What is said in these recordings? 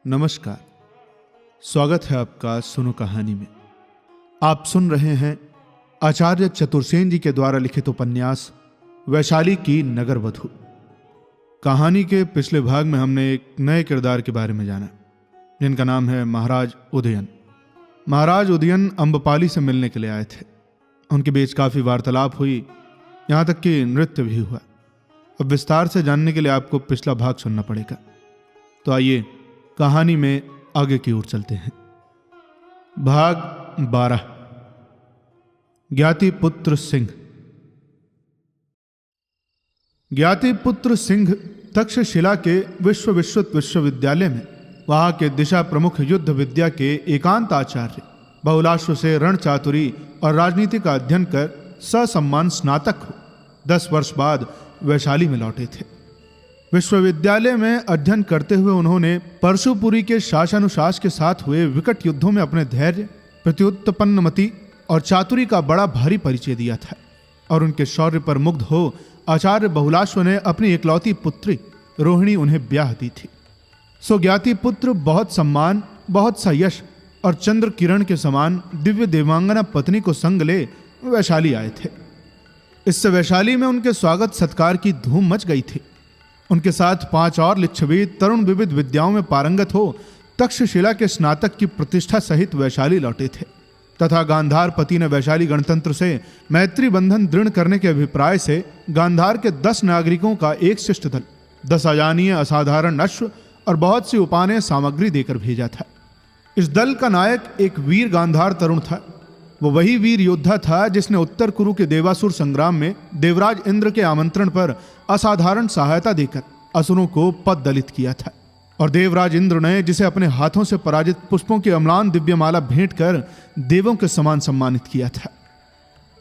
नमस्कार, स्वागत है आपका सुनो कहानी में। आप सुन रहे हैं आचार्य चतुर्सेन जी के द्वारा लिखित उपन्यास वैशाली की नगर वधू। कहानी के पिछले भाग में हमने एक नए किरदार के बारे में जाना, जिनका नाम है महाराज उदयन। महाराज उदयन अम्बपाली से मिलने के लिए आए थे। उनके बीच काफी वार्तालाप हुई, यहां तक कि नृत्य भी हुआ। अब विस्तार से जानने के लिए आपको पिछला भाग सुनना पड़ेगा। तो आइए कहानी में आगे की ओर चलते हैं। भाग 12। ज्ञातिपुत्र सिंह। ज्ञातिपुत्र सिंह तक्षशिला के विश्वविश्रुत विश्वविद्यालय में वहां के दिशा प्रमुख युद्ध विद्या के एकांत आचार्य, बहुलाश्व से रण चातुरी और राजनीति का अध्ययन कर ससम्मान स्नातक हो 10 वर्ष बाद वैशाली में लौटे थे। विश्वविद्यालय में अध्ययन करते हुए उन्होंने परशुपुरी के शासनुशास के साथ हुए विकट युद्धों में अपने धैर्य, प्रत्युत्पन्नमति और चातुरी का बड़ा भारी परिचय दिया था, और उनके शौर्य पर मुग्ध हो आचार्य बहुलाश्व ने अपनी इकलौती पुत्री रोहिणी उन्हें ब्याह दी थी। सो ज्ञाति पुत्र बहुत सम्मान, बहुत सा यश और चंद्र किरण के समान दिव्य देवांगना पत्नी को संग ले वैशाली आए थे। इससे वैशाली में उनके स्वागत सत्कार की धूम मच गई थी। उनके साथ 5 और लिच्छवी तरुण विविध विद्याओं में पारंगत हो तक्षशिला के स्नातक की प्रतिष्ठा सहित वैशाली लौटे थे, तथा गांधार पति ने वैशाली गणतंत्र से मैत्री बंधन दृढ़ करने के अभिप्राय से गांधार के 10 नागरिकों का एक शिष्ट दल, 10 अजानीय असाधारण अश्व और बहुत सी उपाने सामग्री देकर भेजा था। इस दल का नायक एक वीर गांधार तरुण था। वो वही वीर योद्धा था जिसने उत्तर कुरु के देवासुर संग्राम में देवराज इंद्र के आमंत्रण पर असाधारण सहायता देकर असुरों को पद दलित किया था, और देवराज इंद्र ने जिसे अपने हाथों से पराजित पुष्पों की अम्लान दिव्यमाला भेंट कर देवों के समान सम्मानित किया था।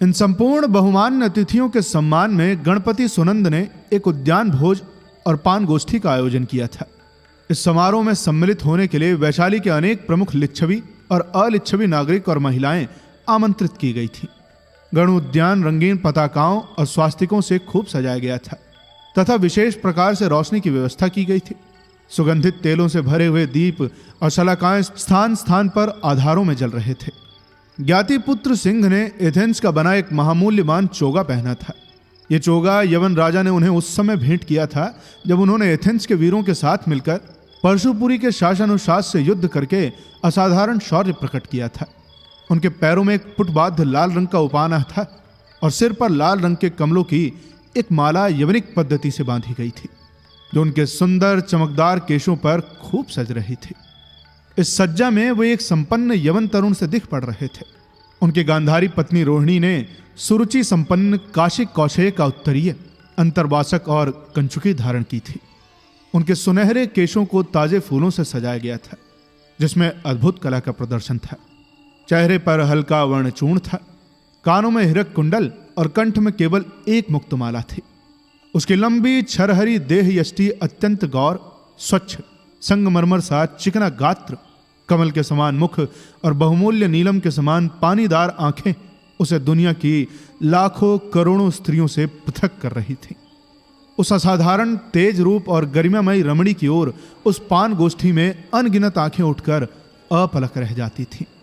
इन संपूर्ण बहुमान्य अतिथियों के सम्मान में गणपति सुनंद ने एक उद्यान भोज और पान गोष्ठी का आयोजन किया था। इस समारोह में सम्मिलित होने के लिए वैशाली के अनेक प्रमुख लिच्छवी और अलिच्छवी नागरिक और महिलाएं आमंत्रित की गई थी। गण उद्यान रंगीन पताकाओं और स्वास्तिकों से खूब सजाया गया था, तथा विशेष प्रकार से रोशनी की व्यवस्था की गई थी। सुगंधित तेलों से भरे हुए दीप और शलाकाएं स्थान स्थान पर आधारों में जल रहे थे। ज्ञातिपुत्र सिंह ने एथेंस का बना एक महामूल्यवान चोगा पहना था। यह चोगा यवन राजा ने उन्हें उस समय भेंट किया था जब उन्होंने एथेंस के वीरों के साथ मिलकर परशुपुरी के शासनुशास से युद्ध करके असाधारण शौर्य प्रकट किया था। उनके पैरों में एक पुटबाद्ध लाल रंग का उपाना था, और सिर पर लाल रंग के कमलों की एक माला यवनिक पद्धति से बांधी गई थी, जो उनके सुंदर चमकदार केशों पर खूब सज रही थी। इस सज्जा में वे एक संपन्न यवन तरुण से दिख पड़ रहे थे। उनकी गांधारी पत्नी रोहिणी ने सुरुचि संपन्न काशिक कौशेय का उत्तरीय, अंतर्वासक और कंचुकी धारण की थी। उनके सुनहरे केशों को ताजे फूलों से सजाया गया था, जिसमें अद्भुत कला का प्रदर्शन था। चेहरे पर हल्का वर्णचूर्ण था, कानों में हीरक कुंडल और कंठ में केवल एक मुक्तमाला थी। उसकी लंबी छरहरी देह यष्टि अत्यंत गौर, स्वच्छ, संगमरमर सा चिकना गात्र, कमल के समान मुख और बहुमूल्य नीलम के समान पानीदार आंखें उसे दुनिया की लाखों करोड़ों स्त्रियों से पृथक कर रही थी। उस असाधारण तेज रूप और गरिमामयी रमणी की ओर उस पान गोष्ठी में अनगिनत आंखें उठकर अपलक रह जाती थीं।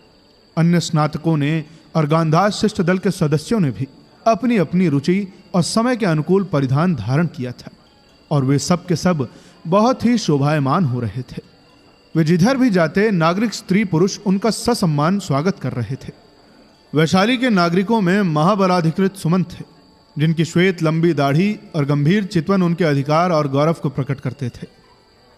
अन्य स्नातकों ने और गांधार शिष्ट दल के सदस्यों ने भी अपनी अपनी रुचि और समय के अनुकूल परिधान धारण किया था, और वे सब के सब बहुत ही शोभायमान हो रहे थे। वे जिधर भी जाते नागरिक स्त्री पुरुष उनका ससम्मान स्वागत कर रहे थे। वैशाली के नागरिकों में महाबलाधिकृत सुमंत थे, जिनकी श्वेत लंबी दाढ़ी और गंभीर चितवन उनके अधिकार और गौरव को प्रकट करते थे।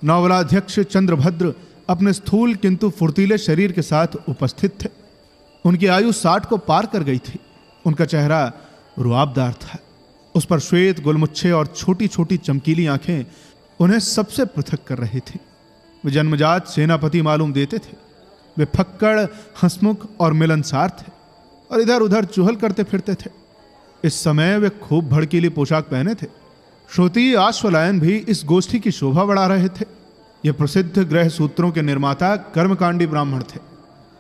नौबलाध्यक्ष चंद्रभद्र अपने स्थूल किंतु फुर्तीले शरीर के साथ उपस्थित थे। उनकी आयु 60 को पार कर गई थी। उनका चेहरा रुआबदार था। उस पर श्वेत गुलमुच्छे और छोटी छोटी चमकीली आंखें उन्हें सबसे पृथक कर रही थी। वे जन्मजात सेनापति मालूम देते थे। वे फक्कड़, हंसमुख और मिलनसार थे, और इधर उधर चुहल करते फिरते थे। इस समय वे खूब भड़कीली पोशाक पहने थे। श्रुति आश्वलायन भी इस गोष्ठी की शोभा बढ़ा रहे थे। ये प्रसिद्ध ग्रह सूत्रों के निर्माता कर्मकांडी ब्राह्मण थे।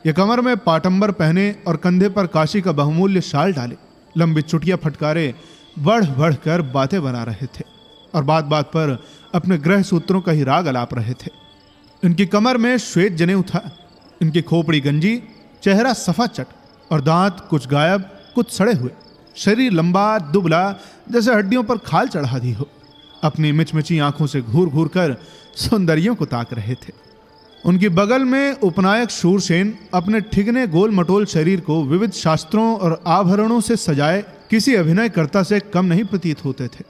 ये कमर में पाटंबर पहने और कंधे पर काशी का बहुमूल्य शाल डाले लंबी चुटिया फटकारे बढ़ बढ़ कर बातें बना रहे थे, और बात बात पर अपने ग्रह सूत्रों का ही राग अलाप रहे थे। इनकी कमर में श्वेत जनेऊ था, इनकी खोपड़ी गंजी, चेहरा सफा चट और दांत कुछ गायब कुछ सड़े हुए। शरीर लंबा दुबला जैसे हड्डियों पर खाल चढ़ा दी हो। अपनी मिचमिची आंखों से घूर घूर कर सौंदर्यों को ताक रहे थे। उनकी बगल में उपनायक शूरसेन अपने ठिगने गोल मटोल शरीर को विविध शास्त्रों और आभरणों से सजाए किसी अभिनयकर्ता से कम नहीं प्रतीत होते थे।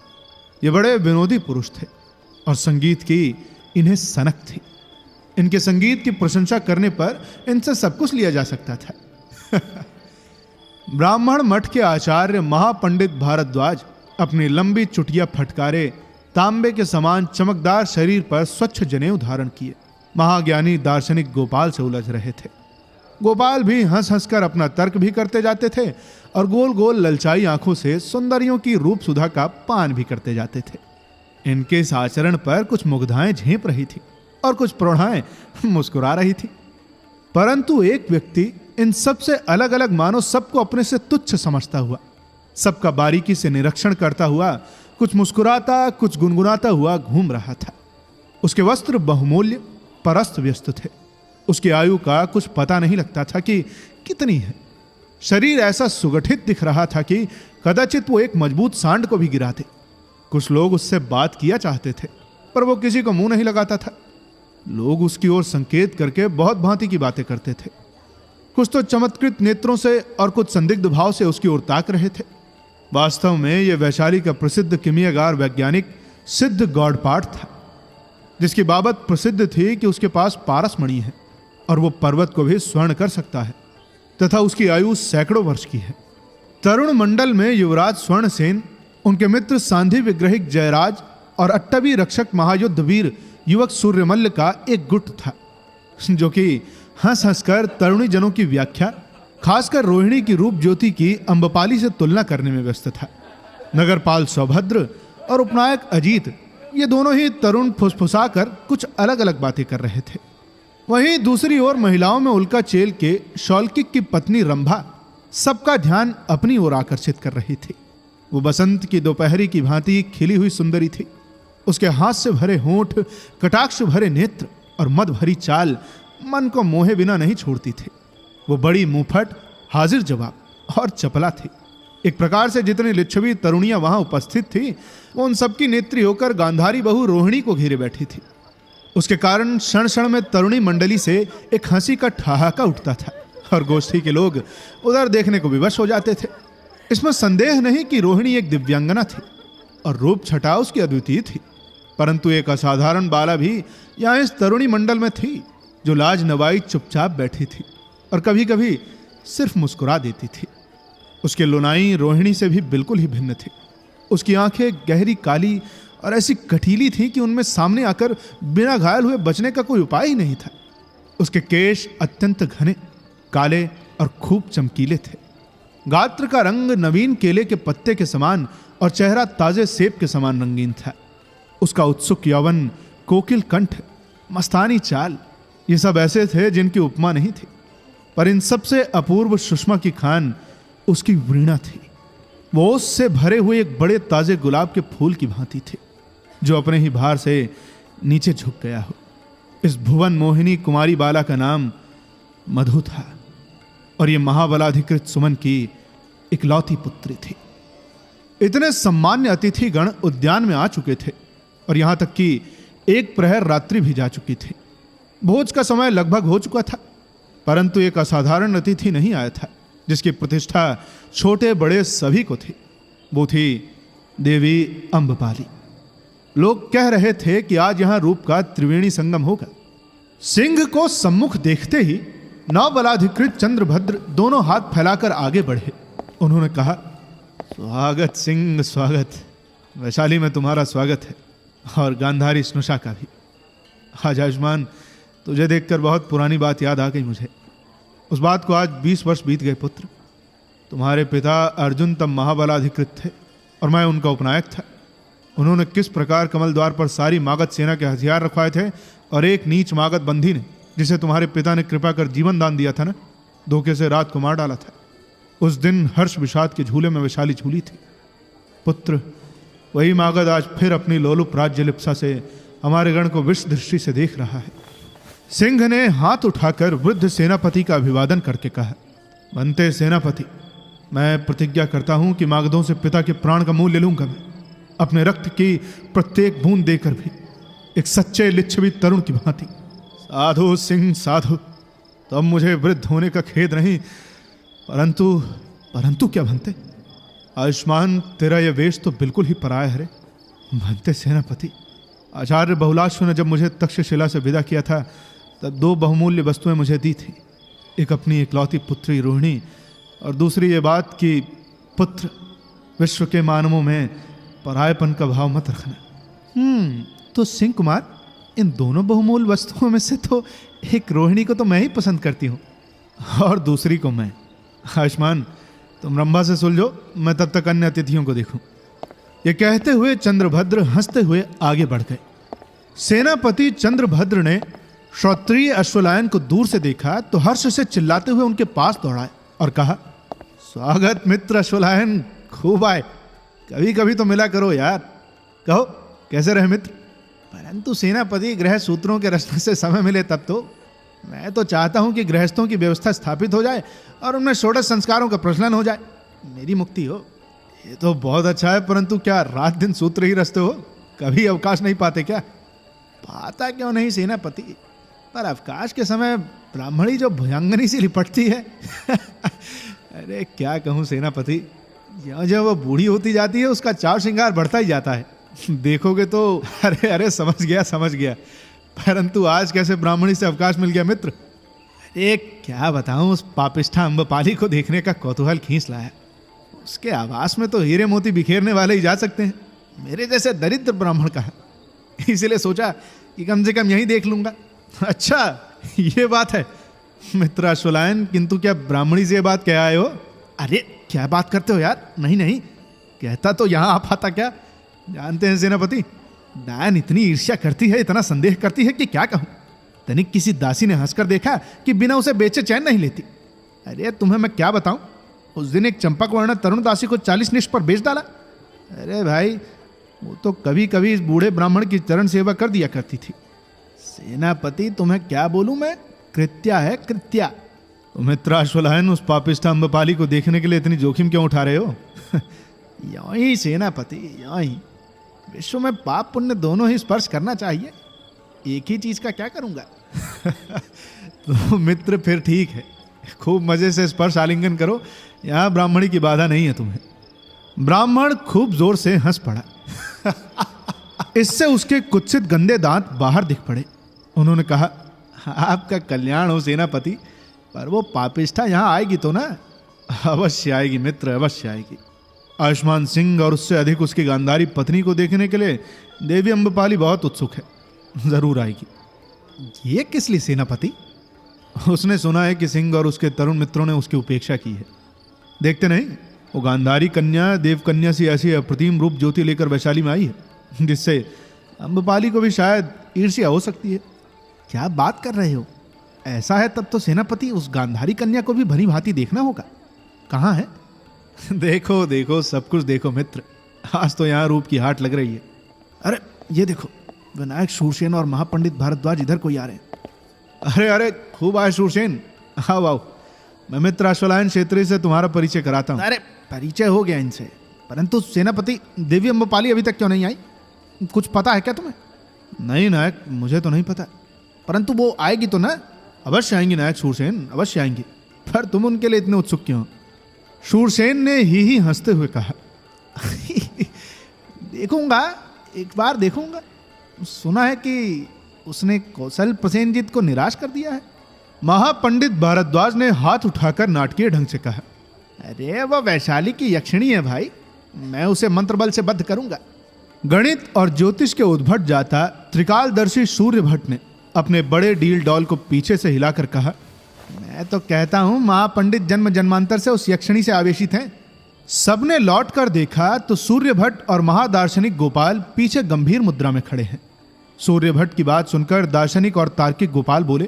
ये बड़े विनोदी पुरुष थे और संगीत की इन्हें सनक थी। इनके संगीत की प्रशंसा करने पर इनसे सब कुछ लिया जा सकता था। ब्राह्मण मठ के आचार्य महापंडित भारद्वाज अपनी लंबी चुटिया फटकारे तांबे के समान चमकदार शरीर पर स्वच्छ जनेऊ धारण किए महाज्ञानी दार्शनिक गोपाल से उलझ रहे थे। गोपाल भी हंस हंसकर अपना तर्क भी करते जाते थे और गोल गोल ललचाई आंखों से सुंदरियों की रूप सुधा का पान भी करते जाते थे। इनके इस आचरण पर कुछ मुग्धाएं झेप रही थी और कुछ प्रौढ़ाएं मुस्कुरा रही थी, परंतु एक व्यक्ति इन सब से अलग अलग मानो सबको अपने से तुच्छ समझता हुआ, सबका बारीकी से निरीक्षण करता हुआ, कुछ मुस्कुराता कुछ गुनगुनाता हुआ घूम रहा था। उसके वस्त्र बहुमूल्य पर अस्त व्यस्त थे। उसकी आयु का कुछ पता नहीं लगता था कि कितनी है। शरीर ऐसा सुगठित दिख रहा था कि कदाचित वो एक मजबूत सांड को भी गिरा दे। कुछ लोग उससे बात किया चाहते थे, पर वो किसी को मुंह नहीं लगाता था। लोग उसकी ओर संकेत करके बहुत भांति की बातें करते थे। कुछ तो चमत्कृत नेत्रों से और कुछ संदिग्ध भाव से उसकी ओर ताक रहे थे। वास्तव में यह वैशाली का प्रसिद्ध किमियागार वैज्ञानिक सिद्ध गौड़पाठ था, जिसकी बाबत प्रसिद्ध थी कि उसके पास पारस मणि है और वो पर्वत को भी स्वर्ण कर सकता है तथा उसकी आयु सैकड़ों वर्ष की है। तरुण मंडल में युवराज स्वर्णसेन, उनके मित्र सांधी विग्रहिक जयराज और अट्टवी रक्षक महायुद्ध वीर युवक सूर्यमल्ल का एक गुट था, जो कि हंस हंसकर तरुणी जनों की व्याख्या, खासकर रोहिणी की रूप ज्योति की अम्बपाली से तुलना करने में व्यस्त था। नगरपाल सौभद्र और उपनायक अजीत, ये दोनों ही तरुण फुसफुसा कर कुछ अलग अलग बातें कर रहे थे। वहीं दूसरी ओर महिलाओं में उल्का चेल के शौल्किक की पत्नी रंभा सबका ध्यान अपनी ओर आकर्षित कर रही थी। वो बसंत की दोपहरी की भांति खिली हुई सुंदरी थी। उसके हाथ से भरे होंठ, कटाक्ष भरे नेत्र और मद भरी चाल मन को मोहे बिना नहीं छोड़ती थी। वो बड़ी मुंहफट, हाजिर जवाब और चपला थी। एक प्रकार से जितनी लिच्छवी तरुणियां वहां उपस्थित थी, वो उन सबकी नेत्री होकर गांधारी बहू रोहिणी को घेरे बैठी थी। उसके कारण क्षण क्षण में तरुणी मंडली से एक हंसी का ठहाका उठता था और गोष्ठी के लोग उधर देखने को विवश हो जाते थे। इसमें संदेह नहीं कि रोहिणी एक दिव्यांगना थी और रूप छटा उसकी अद्वितीय थी, परंतु एक असाधारण बाला भी यहाँ इस तरुणी मंडल में थी, जो लाज नवाई चुपचाप बैठी थी और कभी कभी सिर्फ मुस्कुरा देती थी। उसके लुनाई रोहिणी से भी बिल्कुल ही भिन्न थी। उसकी आंखें गहरी काली और ऐसी कटीली थी कि उनमें सामने आकर बिना घायल हुए बचने का कोई उपाय ही नहीं था। उसके केश अत्यंत घने, काले और खूब चमकीले थे। गात्र का रंग नवीन केले के पत्ते के समान और चेहरा ताजे सेब के समान रंगीन था। उसका उत्सुक यौवन, कोकिल कंठ, मस्तानी चाल, ये सब ऐसे थे जिनकी उपमा नहीं थी। पर इन सबसे अपूर्व सुषमा की खान उसकी वीणा थी। वो उससे भरे हुए एक बड़े ताजे गुलाब के फूल की भांति थे, जो अपने ही भार से नीचे झुक गया हो। इस भुवन मोहिनी कुमारी बाला का नाम मधु था और ये महाबलाधिकृत सुमन की इकलौती पुत्री थी। इतने सम्मान्य अतिथि गण उद्यान में आ चुके थे और यहां तक कि एक प्रहर रात्रि भी जा चुकी थी। भोज का समय लगभग हो चुका था, परंतु एक असाधारण अतिथि नहीं आया था, जिसकी प्रतिष्ठा छोटे बड़े सभी को थी। वो थी देवी अम्बपाली। लोग कह रहे थे कि आज यहां रूप का त्रिवेणी संगम होगा। सिंह को सम्मुख देखते ही नवबलाधिकृत चंद्रभद्र दोनों हाथ फैलाकर आगे बढ़े। उन्होंने कहा, स्वागत सिंह, स्वागत। वैशाली में तुम्हारा स्वागत है और गांधारी स्नुषा का भी। आज आयुष्मान, तुझे देखकर बहुत पुरानी बात याद आ गई मुझे। उस बात को आज 20 वर्ष बीत गए पुत्र। तुम्हारे पिता अर्जुन तब महाबलाधिकृत थे और मैं उनका उपनायक था। उन्होंने किस प्रकार कमल द्वार पर सारी मागध सेना के हथियार रखवाए थे और एक नीच मागध बंधी ने, जिसे तुम्हारे पिता ने कृपा कर जीवन दान दिया था ना, धोखे से रात को मार डाला था। उस दिन हर्ष विषाद के झूले में वैशाली झूली थी। पुत्र, वही मागध आज फिर अपनी लोलुप राज्य लिप्सा से हमारे गण को विष दृष्टि से देख रहा है। सिंह ने हाथ उठाकर वृद्ध सेनापति का अभिवादन करके कहा, बनते सेनापति, मैं प्रतिज्ञा करता हूं कि मागधों से पिता के प्राण का मूल्य लूंगा। मैं अपने रक्त की प्रत्येक बूंद देकर भी एक सच्चे लिच्छवी तरुण की भांति। साधु सिंह साधु, तो अब मुझे वृद्ध होने का खेद नहीं, परंतु क्या बनते आयुष्मान, तेरा यह वेश तो बिल्कुल ही पराया है रे। बनते सेनापति, आचार्य बहुलाश्व ने जब मुझे तक्षशिला से विदा किया था तब 2 बहुमूल्य वस्तुएं मुझे दी थी। एक अपनी इकलौती पुत्री रोहिणी, और दूसरी ये बात कि पुत्र, विश्व के मानवों में परायपन का भाव मत रखना। तो सिंह कुमार, इन दोनों बहुमूल्य वस्तुओं में से तो एक रोहिणी को तो मैं ही पसंद करती हूँ और दूसरी को मैं। आयुष्मान, तुम रंभा से सुलझो, मैं तब तक अन्य अतिथियों को देखूं। ये कहते हुए चंद्रभद्र हंसते हुए आगे बढ़ गए। सेनापति चंद्रभद्र ने श्रोत्रिय अश्वलायन को दूर से देखा तो हर्ष से चिल्लाते हुए उनके पास दौड़ाए और कहा, स्वागत मित्र अश्वलायन, खूब आए, कभी कभी तो मिला करो यार। कहो कैसे रहे मित्र? परंतु सेनापति, गृह सूत्रों के रचने से समय मिले तब तो। मैं तो चाहता हूं कि गृहस्थों की व्यवस्था स्थापित हो जाए और उनमें षोडश संस्कारों का प्रचलन हो जाए, मेरी मुक्ति हो। ये तो बहुत अच्छा है, परंतु क्या रात दिन सूत्र ही रचते हो? कभी अवकाश नहीं पाते क्या? पाता क्यों नहीं सेनापति, पर अवकाश के समय ब्राह्मणी जो भुजंगनी सी लिपटती है अरे क्या कहूँ सेनापति, जब वो बूढ़ी होती जाती है उसका चाव श्रृंगार बढ़ता ही जाता है। देखोगे तो अरे समझ गया, परंतु आज कैसे ब्राह्मणी से अवकाश मिल गया मित्र? अरे क्या बताऊं, उस पापिष्ठा अम्बपाली को देखने का कौतूहल खींच लाया। उसके आवास में तो हीरे मोती बिखेरने वाले ही जा सकते हैं, मेरे जैसे दरिद्र ब्राह्मण का है। इसलिए सोचा कि कम से कम यहीं देख लूंगा। अच्छा ये बात है मित्र अश्वलायन, किंतु क्या ब्राह्मणी से ये बात कह आए हो? अरे क्या बात करते हो यार? नहीं, कहता तो यहां आ पाता क्या? जानते हैं सेनापति, डायन इतनी ईर्ष्या करती है, इतना संदेह करती है कि क्या कहूं। तनिक किसी दासी ने हंसकर देखा कि बिना उसे बेचे चैन नहीं लेती। अरे तुम्हें मैं क्या बताऊं, उस दिन एक चंपक वर्ण तरुण दासी को 40 निष्ठ पर बेच डाला। अरे भाई, वो तो कभी कभी इस बूढ़े ब्राह्मण की चरण सेवा कर दिया करती थी। सेनापति तुम्हें क्या बोलूं मैं, कृत्या है कृत्या। तो मित्र अश्वलायन, उस पापिष्ठा अम्बपाली को देखने के लिए इतनी जोखिम क्यों उठा रहे हो? यों ही सेनापति, यों ही। विश्व में पाप पुण्य दोनों ही स्पर्श करना चाहिए, एक ही चीज का क्या करूंगा? तो मित्र फिर ठीक है, खूब मजे से स्पर्श आलिंगन करो, यहां ब्राह्मणी की बाधा नहीं है तुम्हें। ब्राह्मण खूब जोर से हंस पड़ा। इससे उसके कुत्सित गंदे दांत बाहर दिख पड़े। उन्होंने कहा, आपका कल्याण हो सेनापति, पर वो पापिष्ठा यहां आएगी तो ना? अवश्य आएगी मित्र, अवश्य आएगी। आयुष्मान सिंह और उससे अधिक उसकी गांधारी पत्नी को देखने के लिए देवी अम्बपाली बहुत उत्सुक है, जरूर आएगी। ये किस लिए सेनापति? उसने सुना है कि सिंह और उसके तरुण मित्रों ने उसकी उपेक्षा की है। देखते नहीं, वो गांधारी कन्या देव कन्या सी ऐसी अप्रतिम रूप ज्योति लेकर वैशाली में आई है, जिससे अम्बपाली को भी शायद ईर्ष्या हो सकती है। क्या बात कर रहे हो? ऐसा है तब तो सेनापति, उस गांधारी कन्या को भी भली भांति देखना होगा। कहाँ है? देखो सब कुछ देखो मित्र, आज तो यहाँ रूप की हाट लग रही है। अरे ये देखो, विनायक शूरसेन और महापंडित भारद्वाज इधर कोई आ रहे हैं। अरे खूब आए शूरसेन, आओ। मैं मित्र अश्वलायन क्षेत्रीय से तुम्हारा परिचय कराता हूँ। अरे परिचय हो गया इनसे, परंतु सेनापति देवी अम्बपाली अभी तक क्यों नहीं आई? कुछ पता है क्या तुम्हें? नहीं नायक, मुझे तो नहीं पता, परंतु वो आएगी तो ना? अवश्य आएंगी नायक शूरसेन, अवश्य आएंगी। पर तुम उनके लिए इतने उत्सुक क्यों? शूरसेन ने ही हंसते हुए कहा, देखूंगा, एक बार देखूंगा। सुना है कि उसने कौशल प्रसेनजीत को निराश कर दिया है। महापंडित भारद्वाज ने हाथ उठाकर नाटकीय ढंग से कहा, अरे वह वैशाली की यक्षिणी है भाई, मैं उसे मंत्र बल से बद्ध करूंगा। गणित और ज्योतिष के उद्भट जाता त्रिकालदर्शी सूर्य भट्ट ने अपने बड़े डील डॉल को पीछे से हिलाकर कहा, मैं तो कहता हूं महापंडित जन्म जन्मांतर से उस यक्षिणी से आवेशित हैं। सबने लौट कर देखा तो सूर्य भट्ट और महादार्शनिक गोपाल पीछे गंभीर मुद्रा में खड़े हैं। सूर्य भट्ट की बात सुनकर दार्शनिक और तार्किक गोपाल बोले,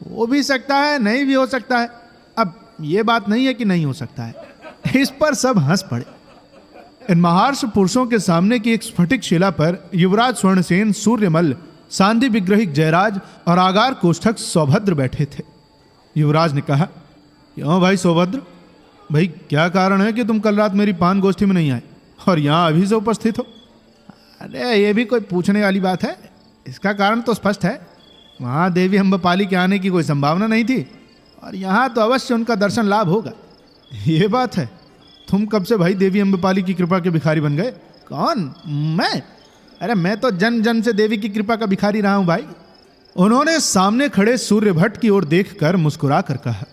हो भी सकता है, नहीं भी हो सकता है। अब यह बात नहीं है कि नहीं हो सकता है। इस पर सब हंस पड़े। इन महार्ष पुरुषों के सामने की एक स्फटिक शिला पर युवराज स्वर्णसेन सूर्यमल सांदी विग्रहिक जयराज और आगार कोष्ठक सौभद्र बैठे थे। युवराज ने कहा, क्यों भाई सौभद्र, भाई क्या कारण है कि तुम कल रात मेरी पान गोष्ठी में नहीं आए और यहाँ अभी से उपस्थित हो? अरे ये भी कोई पूछने वाली बात है, इसका कारण तो स्पष्ट है। वहाँ देवी अम्बपाली के आने की कोई संभावना नहीं थी और यहाँ तो अवश्य उनका दर्शन लाभ होगा। ये बात है। तुम कब से भाई देवी अम्बपाली की कृपा के भिखारी बन गए? कौन? मैं? अरे मैं तो जन जन से देवी की कृपा का भिखारी रहा हूँ भाई। उन्होंने सामने खड़े सूर्यभट्ट की ओर देखकर मुस्कुरा कर कहा,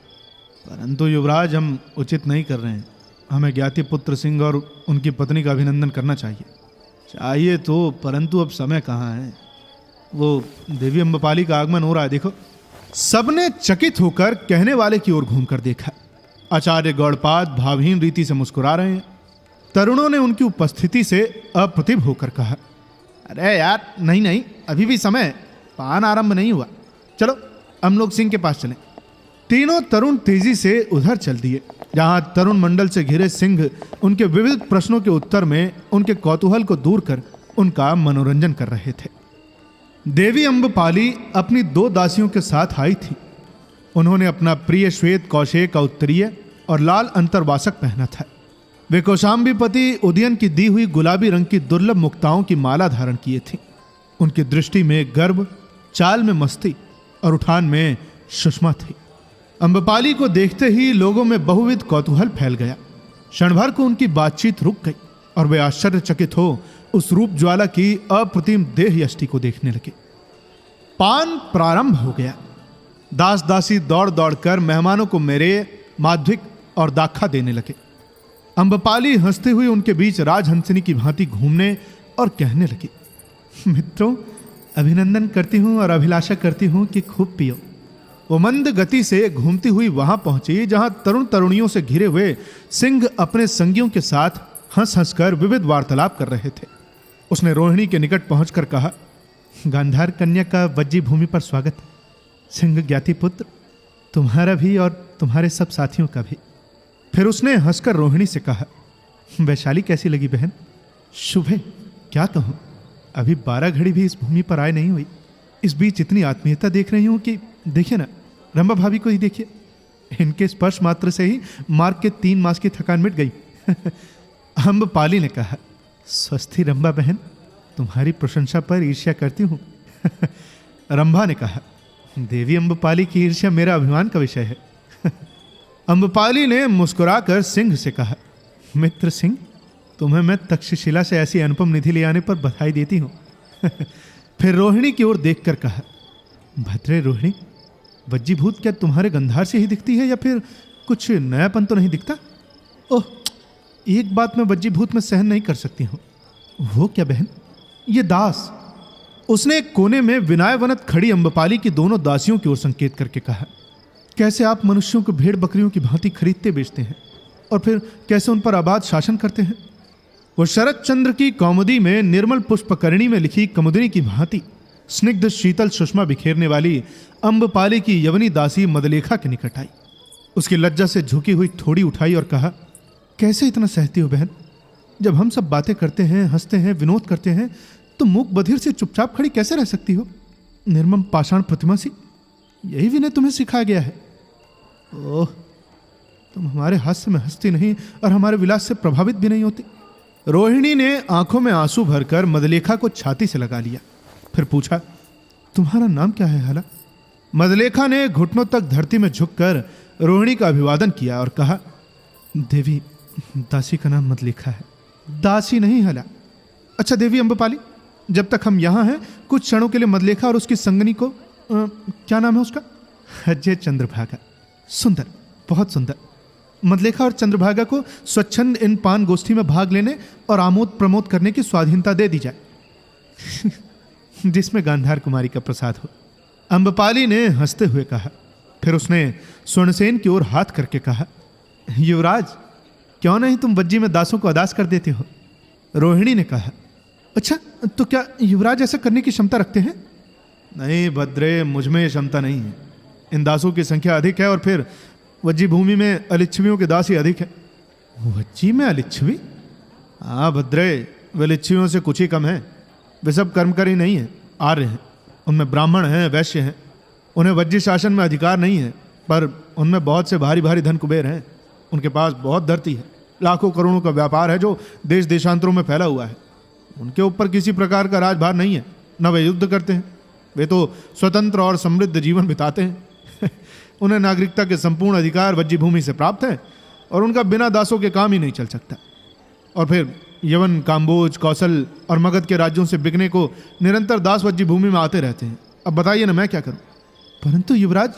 परंतु युवराज, हम उचित नहीं कर रहे हैं। हमें ज्ञाति पुत्र सिंह और उनकी पत्नी का अभिनंदन करना चाहिए तो, परंतु अब समय कहाँ है। वो देवी अम्बपाली का आगमन हो रहा है, देखो। सबने चकित होकर कहने वाले की ओर घूमकर देखा। आचार्य गौड़पाद भावहीन रीति से मुस्कुरा रहे हैं। तरुणों ने उनकी उपस्थिति से अप्रतिभ होकर कहा, अरे यार नहीं, अभी भी समय, पान आरंभ नहीं हुआ। चलो हम लोग सिंह के पास चलें। तीनों तरुण तेजी से उधर चल दिए, जहां तरुण मंडल से घिरे सिंह उनके विविध प्रश्नों के उत्तर में उनके कौतूहल को दूर कर उनका मनोरंजन कर रहे थे। देवी अम्बपाली अपनी 2 दासियों के साथ आई थी। उन्होंने अपना प्रिय श्वेत कौशे का उत्तरीय और लाल अंतर्वासक पहना था। वे कौशाम्बीपति उदयन की दी हुई गुलाबी रंग की दुर्लभ मुक्ताओं की माला धारण किए थी। उनकी दृष्टि में गर्व, चाल में मस्ती और उठान में सुषमा थी। अम्बपाली को देखते ही लोगों में बहुविध कौतूहल फैल गया। क्षण भर को उनकी बातचीत रुक गई और वे आश्चर्यचकित हो उस रूप ज्वाला की अप्रतिम देह यष्टि को देखने लगे। पान प्रारंभ हो गया। दास दासी दौड़ दौड़कर मेहमानों को मेरे, माध्विक और दाखा देने लगे। अम्बपाली हंसते हुए उनके बीच राजहंसिनी की भांति घूमने और कहने लगी, मित्रों, अभिनंदन करती हूं और अभिलाषा करती हूं कि खूब पियो। वो मंद गति से घूमती हुई वहां पहुंची जहां तरुण तरुणियों से घिरे हुए सिंह अपने संगियों के साथ हंस हंसकर विविध वार्तालाप कर रहे थे। उसने रोहिणी के निकट पहुंचकर कहा, गांधार कन्या का वज्जी भूमि पर स्वागत। सिंह ज्ञाति पुत्र, तुम्हारा भी और तुम्हारे सब साथियों का भी। फिर उसने हंसकर रोहिणी से कहा, वैशाली कैसी लगी बहन? शुभ है, क्या कहूं, अभी 12 घड़ी भी इस भूमि पर आए नहीं हुई। इस बीच इतनी आत्मीयता देख रही हूं कि देखिए ना, रंभा भाभी को ही देखिए, इनके स्पर्श मात्र से ही मार्ग के 3 मास की थकान मिट गई। अम्बपाली ने कहा, स्वस्थी रंभा बहन, तुम्हारी प्रशंसा पर ईर्ष्या करती हूं। रंभा ने कहा, देवी अम्बपाली की ईर्ष्या मेरा अभिमान का विषय है। अम्बपाली ने मुस्कुराकर सिंह से कहा, मित्र सिंह, तुम्हें मैं तक्षशिला से ऐसी अनुपम निधि ले आने पर बधाई देती हूं। फिर रोहिणी की ओर देखकर कहा, भद्रे रोहिणी, वज्जीभूत क्या तुम्हारे गंधार से ही दिखती है या फिर कुछ नयापन तो नहीं दिखता? ओह, एक बात मैं वज्जीभूत में सहन नहीं कर सकती हूं। वो क्या बहन? ये दास। उसने एक कोने में विनायवनत खड़ी अम्बपाली की दोनों दासियों की ओर संकेत करके कहा, कैसे आप मनुष्यों को भेड़ बकरियों की भांति खरीदते बेचते हैं और फिर कैसे उन पर आबाद शासन करते हैं। वो शरद चंद्र की कौमुदी में निर्मल पुष्पकरणी में लिखी कमुदिनी की भांति स्निग्ध शीतल सुषमा बिखेरने वाली अम्बपाली की यवनी दासी मदलेखा के निकट आई। उसकी लज्जा से झुकी हुई थोड़ी उठाई और कहा, कैसे इतना सहती हो बहन? जब हम सब बातें करते हैं, हंसते हैं, विनोद करते हैं, तो मुख बधिर से चुपचाप खड़ी कैसे रह सकती हो? निर्मम पाषाण प्रतिमा सी। यही विनय तुम्हें सिखाया गया है? ओह, तुम हमारे हास्य में हंसती नहीं और हमारे विलास से प्रभावित भी नहीं होती। रोहिणी ने आंखों में आंसू भरकर मदलेखा को छाती से लगा लिया। फिर पूछा, तुम्हारा नाम क्या है हाला? मदलेखा ने घुटनों तक धरती में झुककर रोहिणी का अभिवादन किया और कहा, देवी, दासी का नाम मदलेखा है। दासी नहीं हाला। अच्छा देवी अम्बपाली, जब तक हम यहाँ हैं, कुछ क्षणों के लिए मदलेखा और उसकी संगनी को, क्या नाम है उसका? अजय चंद्रभागा। सुंदर, बहुत सुंदर। मदलेखा और चंद्रभागा को स्वच्छंद इन पान गोष्ठी में भाग लेने और आमोद प्रमोद करने की स्वाधीनता दे दी जाए। जिसमें गांधार कुमारी का प्रसाद हो। अम्बपाली ने हंसते हुए कहा। फिर उसने स्वर्णसेन की ओर हाथ करके कहा, युवराज, क्यों नहीं तुम वज्जी में दासों को अदास कर देते हो? रोहिणी ने कहा, अच्छा, तो क्या युवराज ऐसा करने की क्षमता रखते हैं? नहीं भद्रे, मुझमें ये क्षमता नहीं है। इन दासों की संख्या अधिक है और फिर वज्जी भूमि में अलिच्छवियों के दास ही अधिक है। वज्जी में अलिच्छवी? हाँ भद्रे, वे लिच्छवियों से कुछ ही कम है। वे सब कर्मकारी नहीं है, आर्य हैं। उनमें ब्राह्मण हैं, वैश्य हैं, उन्हें वज्जी शासन में अधिकार नहीं है, पर उनमें बहुत से भारी भारी धन कुबेर हैं। उनके पास बहुत धरती है, लाखों करोड़ों का व्यापार है जो देश देशांतरों में फैला हुआ है। उनके ऊपर किसी प्रकार का राजभार नहीं है, न वे युद्ध करते हैं, वे तो स्वतंत्र और समृद्ध जीवन बिताते हैं। उन्हें नागरिकता के संपूर्ण अधिकार वज्जी भूमि से प्राप्त है और उनका बिना दासों के काम ही नहीं चल सकता। और फिर यवन, काम्बोज, कौशल और मगध के राज्यों से बिकने को निरंतर दास वज्जी भूमि में आते रहते हैं। अब बताइए ना, मैं क्या करूं? परंतु युवराज,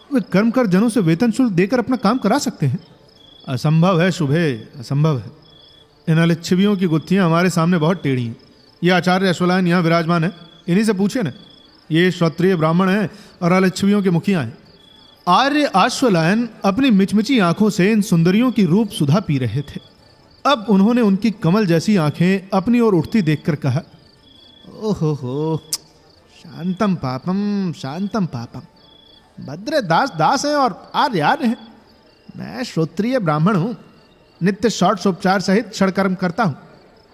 वे कर्म कर जनों से वेतन शुल्क देकर अपना काम करा सकते हैं। असंभव है शुभे, असंभव है। इन अलिच्छवियों की गुत्थियां हमारे सामने बहुत टेढ़ी हैं। ये आचार्य अश्वलायन यहाँ विराजमान है, इन्हीं से पूछे ना। ये क्षत्रिय ब्राह्मण हैं और अलिच्छवियों के मुखिया हैं। आर्य अश्वलायन अपनी मिचमिची आंखों से इन सुंदरियों की रूप सुधा पी रहे थे। अब उन्होंने उनकी कमल जैसी आंखें अपनी ओर उठती देखकर कहा, ओहो हो, शांतम पापम, शांतम पापम। भद्रे दास दास हैं और आर्य आर्य हैं। मैं श्रोत्रिय ब्राह्मण हूँ, नित्य षोडशोपचार सहित षडकर्म करता हूँ,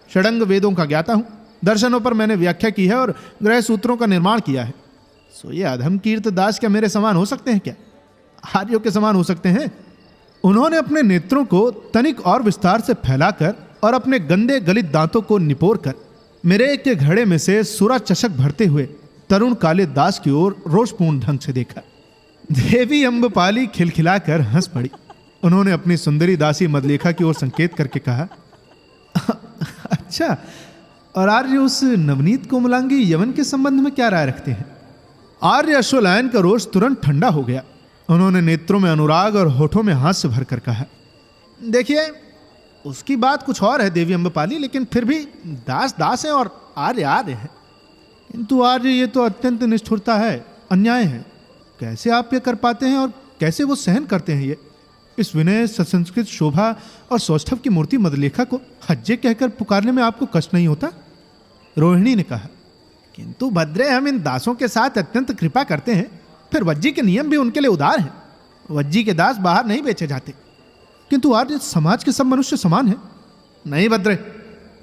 षडंग वेदों का ज्ञाता हूँ, दर्शनों पर मैंने व्याख्या की है और ग्रह सूत्रों का निर्माण किया है। सो ये अधम कीर्त दास क्या मेरे समान हो सकते हैं? क्या आर्यों के समान हो सकते हैं? उन्होंने अपने नेत्रों को तनिक और विस्तार से फैलाकर और अपने गंदे गलित दांतों को निपोरकर मेरे के घड़े में से सुरा चषक भरते हुए तरुण काले दास की ओर रोषपूर्ण ढंग से देखा। देवी अम्बपाली खिलखिलाकर हंस पड़ी। उन्होंने अपनी सुंदरी दासी मदलेखा की ओर संकेत करके कहा, अच्छा, और आर्य उस नवनीत कोमलांगी यवन के संबंध में क्या राय रखते हैं? आर्य अश्वलायन का रोष तुरंत ठंडा हो गया। उन्होंने नेत्रों में अनुराग और होठों में हास्य भरकर कहा, देखिए, उसकी बात कुछ और है देवी अम्बपाली, लेकिन फिर भी दास दास है और आर्य आर्य है। किंतु आर्य, ये तो अत्यंत निष्ठुरता है, अन्याय है। कैसे आप ये कर पाते हैं और कैसे वो सहन करते हैं? ये इस विनय, सत्संस्कृत, शोभा और सौष्ठव की मूर्ति मदलेखा को हज्जे कहकर पुकारने में आपको कष्ट नहीं होता? रोहिणी ने कहा, किंतु भद्रे, हम इन दासों के साथ अत्यंत कृपा करते हैं। फिर वज्जी के नियम भी उनके लिए उदार हैं। वज्जी के दास बाहर नहीं बेचे जाते। किंतु आर्य समाज के सब मनुष्य समान हैं। नहीं भद्रे,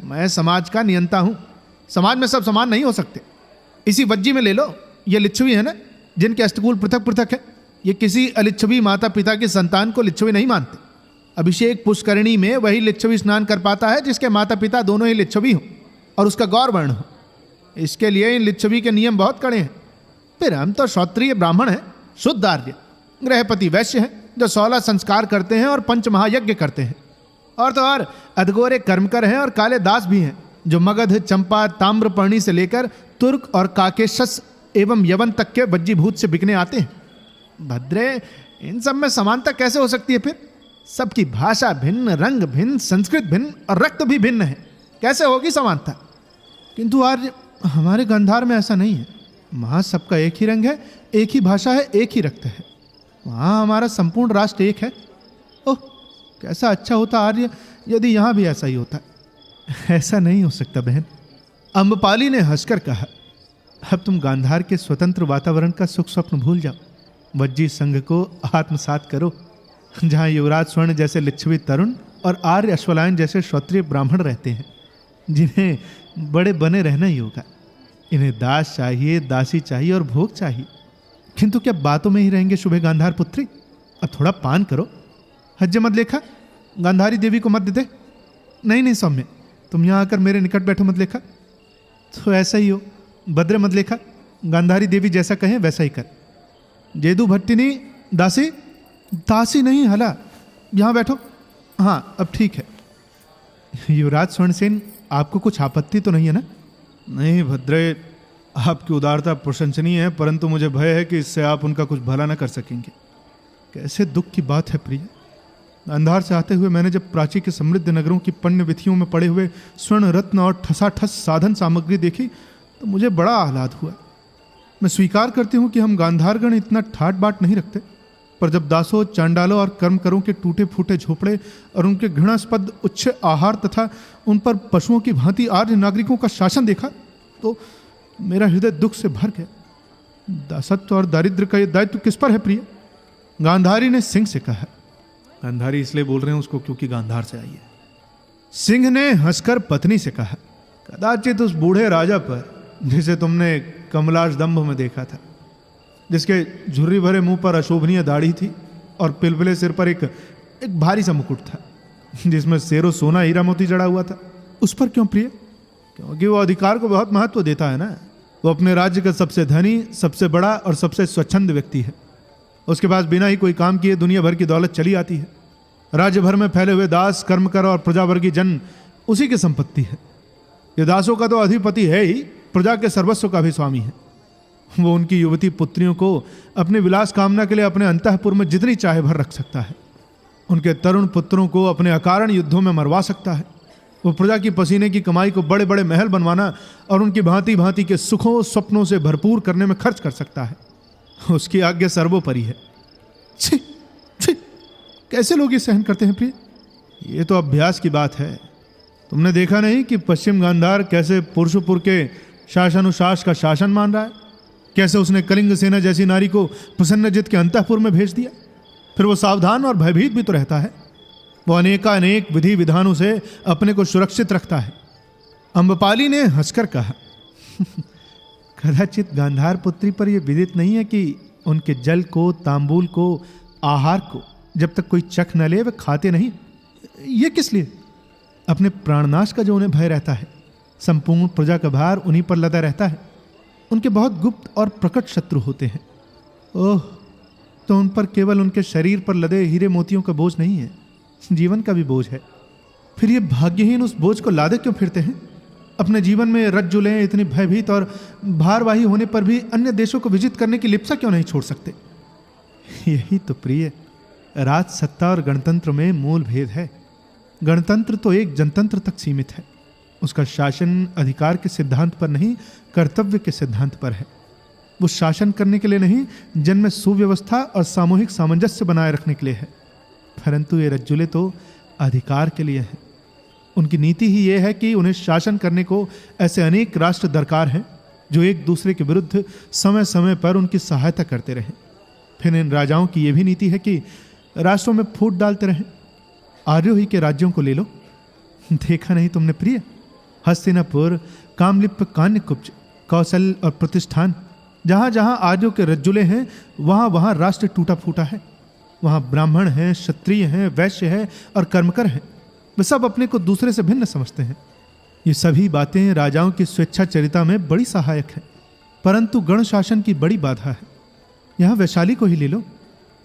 मैं समाज का नियंता हूं। समाज में सब समान नहीं हो सकते। इसी वज्जी में ले लो, ये लिच्छवी है ना, जिनके अष्टकूल पृथक पृथक है। ये किसी अलिच्छवी माता पिता की संतान को लिच्छवी नहीं मानते। अभिषेक पुष्करणी में वही लिच्छवी स्नान कर पाता है जिसके माता पिता दोनों ही लिच्छवी हों और उसका गौर वर्ण हो। इसके लिए इन लिच्छवी के नियम बहुत कड़े हैं। फिर हम तो क्षत्रिय ब्राह्मण हैं, शुद्ध आर्य, गृहपति वैश्य हैं, जो 16 संस्कार करते हैं और 5 महायज्ञ करते हैं। और तो और अधगोरे कर्मकर हैं और काले दास भी हैं, जो मगध, चंपा, ताम्रपर्णी से लेकर तुर्क और काकेशस एवं यवन तक के वज्जीभूत से बिकने आते हैं। भद्रे, इन सब में समानता कैसे हो सकती है? फिर सबकी भाषा भिन्न, रंग भिन्न, संस्कृत भिन्न और रक्त भी भिन्न है, कैसे होगी समानता? किंतु आर्य, हमारे गांधार में ऐसा नहीं है। वहाँ सबका एक ही रंग है, एक ही भाषा है, एक ही रक्त है। वहाँ हमारा संपूर्ण राष्ट्र एक है। ओह, कैसा अच्छा होता आर्य यदि यहाँ भी ऐसा ही होता। ऐसा नहीं हो सकता बहन, अम्बपाली ने हंसकर कहा। अब तुम गांधार के स्वतंत्र वातावरण का सुख स्वप्न भूल जाओ। वज्जी संघ को आत्मसात करो, जहाँ युवराज स्वर्ण जैसे लिच्छवी तरुण और आर्य अश्वलायन जैसे क्षत्रिय ब्राह्मण रहते हैं, जिन्हें बड़े बने रहना ही होगा। इन्हें दास चाहिए, दासी चाहिए और भोग चाहिए। किंतु क्या बातों में ही रहेंगे शुभे गांधार पुत्री? अब थोड़ा पान करो। हज्जे मदलेखा, गांधारी देवी को मत दे। नहीं नहीं सौम्य, तुम यहाँ आकर मेरे निकट बैठो मदलेखा। तो ऐसा ही हो भद्रे मदलेखा, गांधारी देवी जैसा कहें वैसा ही कर। जेदू भट्टिनी, दासी, दासी नहीं हला, यहाँ बैठो। हाँ, अब ठीक है। युवराज स्वर्णसेन, आपको कुछ आपत्ति तो नहीं है ना? नहीं भद्रे, आपकी उदारता प्रशंसनीय है, परंतु मुझे भय है कि इससे आप उनका कुछ भला न कर सकेंगे। कैसे दुख की बात है प्रिय। अंधार से आते हुए मैंने जब प्राची के समृद्ध नगरों की पण्य विथियों में पड़े हुए स्वर्ण रत्न और ठसाठस साधन सामग्री देखी तो मुझे बड़ा आह्लाद हुआ। मैं स्वीकार करती हूँ कि हम गांधारगण इतना ठाट बाट नहीं रखते, पर जब दासों, चांडालों और कर्मकरों के टूटे फूटे झोपड़े और उनके घृणास्पद उच्च आहार तथा उन पर पशुओं की भांति आर्य नागरिकों का शासन देखा तो मेरा हृदय दुख से भर गया। दासत्व और दारिद्र्य का यह दायित्व किस पर है प्रिय? गांधारी ने सिंह से कहा। गांधारी इसलिए बोल रहे हैं उसको क्योंकि गांधार से आई है। सिंह ने हंसकर पत्नी से कहा, कदाचित उस बूढ़े राजा पर जिसे तुमने कमलाश दंभ में देखा था, जिसके झुर्री भरे मुंह पर अशोभनीय दाढ़ी थी और पिलपिले सिर पर एक भारी सा मुकुट था जिसमें सेरो सोना हीरा मोती जड़ा हुआ था। उस पर क्यों प्रिय? क्योंकि वो अधिकार को बहुत महत्व देता है ना। वो अपने राज्य का सबसे धनी, सबसे बड़ा और सबसे स्वच्छंद व्यक्ति है। उसके पास बिना ही कोई काम किए दुनिया भर की दौलत चली आती है। राज्य भर में फैले हुए दास, कर्मकर और प्रजावर्गीय जन उसी की संपत्ति है। ये दासों का तो अधिपति है ही, प्रजा के सर्वस्व का भी स्वामी है। वो उनकी युवती पुत्रियों को अपने विलास कामना के लिए अपने अंतःपुर में जितनी चाहे भर रख सकता है। उनके तरुण पुत्रों को अपने अकारण युद्धों में मरवा सकता है। वो प्रजा की पसीने की कमाई को बड़े बड़े महल बनवाना और उनकी भांति भांति के सुखों स्वप्नों से भरपूर करने में खर्च कर सकता है। उसकी आज्ञा सर्वोपरि है। छी, छी, कैसे लोग ये सहन करते हैं प्रिय? ये तो अभ्यास की बात है। तुमने देखा नहीं कि पश्चिम गांधार कैसे पुरुषपुर के शासनुशास का शासन मान रहा है? कैसे उसने कलिंग सेना जैसी नारी को प्रसन्नजित के अंतःपुर में भेज दिया। फिर वो सावधान और भयभीत भी तो रहता है। वो अनेकानेक विधि विधानों से अपने को सुरक्षित रखता है। अम्बपाली ने हंसकर कहा, कदाचित गांधार पुत्री पर यह विदित नहीं है कि उनके जल को, तांबूल को, आहार को जब तक कोई चख न ले वे खाते नहीं। ये किस लिए? अपने प्राणनाश का जो उन्हें भय रहता है। संपूर्ण प्रजा का भार उन्हीं पर लदा रहता है। उनके बहुत गुप्त और प्रकट शत्रु होते हैं। ओह, तो उन पर केवल उनके शरीर पर लदे हीरे मोतियों का बोझ नहीं है, जीवन का भी बोझ है। फिर ये भाग्यहीन उस बोझ को लादे क्यों फिरते हैं? अपने जीवन में रज्जुलें इतनी भयभीत और भारवाही होने पर भी अन्य देशों को विजित करने की लिप्सा क्यों नहीं छोड़ सकते? यही तो प्रिय राज सत्ता और गणतंत्र में मूल भेद है। गणतंत्र तो एक जनतंत्र तक सीमित है। उसका शासन अधिकार के सिद्धांत पर नहीं, कर्तव्य के सिद्धांत पर है। वो शासन करने के लिए नहीं, जन में सुव्यवस्था और सामूहिक सामंजस्य बनाए रखने के लिए है। परंतु ये रज्जुले तो अधिकार के लिए हैं। उनकी नीति ही ये है कि उन्हें शासन करने को ऐसे अनेक राष्ट्र दरकार हैं जो एक दूसरे के विरुद्ध समय समय पर उनकी सहायता करते रहें। फिर इन राजाओं की यह भी नीति है कि राष्ट्रों में फूट डालते रहें। आर्यों ही के राज्यों को ले लो। देखा नहीं तुमने प्रिय? हस्तिनापुर, कामलिप्त, कान्यकुब्ज, कौशल और प्रतिष्ठान, जहां जहां आर्यों के रज्जुले हैं वहां वहां राष्ट्र टूटा फूटा है। वहां ब्राह्मण हैं, क्षत्रिय हैं, वैश्य हैं और कर्मकर हैं। वे सब अपने को दूसरे से भिन्न समझते हैं। ये सभी बातें राजाओं की स्वेच्छाचरिता में बड़ी सहायक है, परंतु गण शासन की बड़ी बाधा है। यहाँ वैशाली को ही ले लो।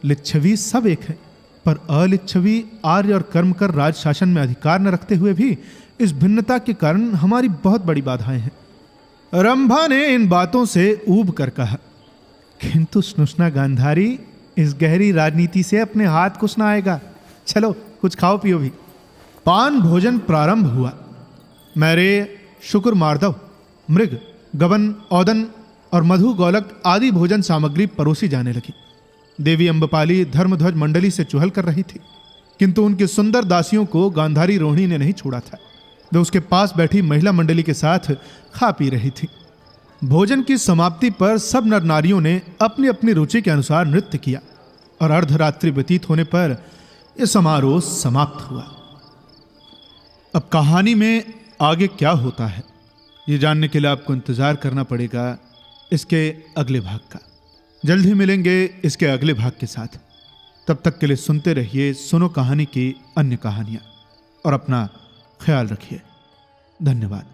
लिच्छवी सब एक है, पर अलिच्छवी आर्य और कर्मकर राज शासन में अधिकार न रखते हुए भी इस भिन्नता के कारण हमारी बहुत बड़ी बाधाएं हैं। रंभा ने इन बातों से ऊब कर कहा, किंतु स्नुषना गांधारी, इस गहरी राजनीति से अपने हाथ कुछ ना आएगा। चलो कुछ खाओ पियो भी। पान भोजन प्रारंभ हुआ। मैरे, शुक्र, मार्दव, मृग, गबन, औदन और मधु गोलक आदि भोजन सामग्री परोसी जाने लगी। देवी अम्बपाली धर्मध्वज मंडली से चुहल कर रही थी, किंतु उनकी सुंदर दासियों को गांधारी रोहिणी ने नहीं छोड़ा था। वे उसके पास बैठी महिला मंडली के साथ खा पी रही थी। भोजन की समाप्ति पर सब नर नारियों ने अपनी अपनी रुचि के अनुसार नृत्य किया और अर्धरात्रि व्यतीत होने पर यह समारोह समाप्त हुआ। अब कहानी में आगे क्या होता है ये जानने के लिए आपको इंतजार करना पड़ेगा इसके अगले भाग का। जल्द ही मिलेंगे इसके अगले भाग के साथ। तब तक के लिए सुनते रहिए सुनो कहानी की अन्य कहानियां और अपना ख्याल रखिए। धन्यवाद।